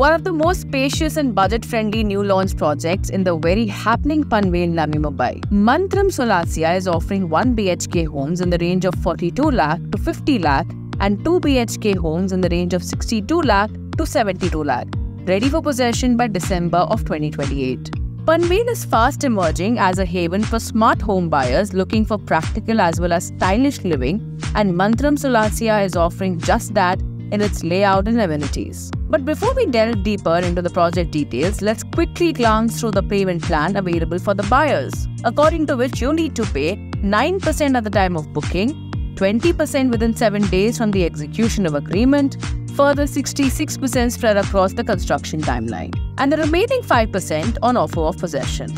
One of the most spacious and budget-friendly new launch projects in the very happening Panvel, Navi Mumbai. Mantram Solasia is offering 1 BHK homes in the range of 42 lakh to 50 lakh and 2 BHK homes in the range of 62 lakh to 72 lakh, ready for possession by December of 2028. Panvel is fast emerging as a haven for smart home buyers looking for practical as well as stylish living, and Mantram Solasia is offering just that in its layout and amenities. But before we delve deeper into the project details, let's quickly glance through the payment plan available for the buyers, according to which you need to pay 9% at the time of booking, 20% within 7 days from the execution of agreement, further 66% spread across the construction timeline, and the remaining 5% on offer of possession.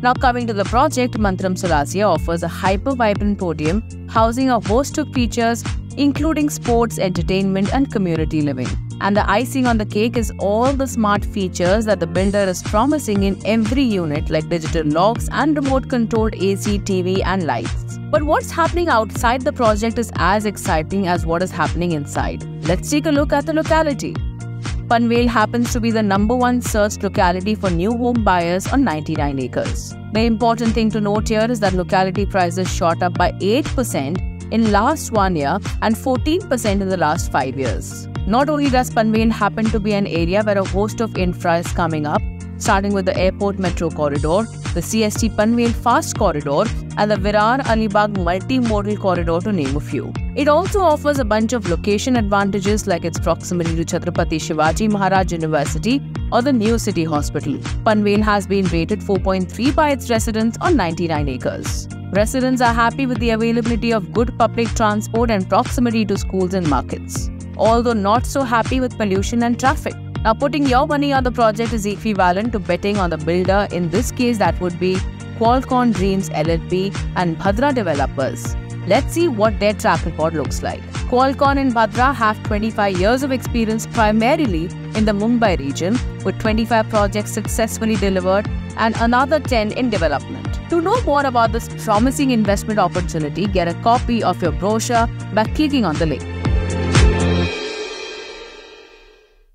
Now coming to the project, Mantram Solasia offers a hyper-vibrant podium housing a host of features including sports, entertainment and community living. And the icing on the cake is all the smart features that the builder is promising in every unit, like digital locks and remote-controlled AC, TV and lights. But what's happening outside the project is as exciting as what is happening inside. Let's take a look at the locality. Panvel happens to be the #1 searched locality for new home buyers on 99 acres. The important thing to note here is that locality prices shot up by 8% in last 1 year and 14% in the last 5 years. Not only does Panvel happen to be an area where a host of infra is coming up, starting with the airport metro corridor, the CST Panvel fast corridor and the Virar Alibag multimodal corridor, to name a few. It also offers a bunch of location advantages like its proximity to Chhatrapati Shivaji Maharaj University or the New City Hospital. Panvel has been rated 4.3 by its residents on 99 acres. Residents are happy with the availability of good public transport and proximity to schools and markets, although not so happy with pollution and traffic. Now, putting your money on the project is equivalent to betting on the builder. In this case, that would be Qualcomm Dreams LLP and Bhadra Developers. Let's see what their track record looks like. Qualcomm and Bhadra have 25 years of experience primarily in the Mumbai region, with 25 projects successfully delivered and another 10 in development. To know more about this promising investment opportunity, get a copy of your brochure by clicking on the link.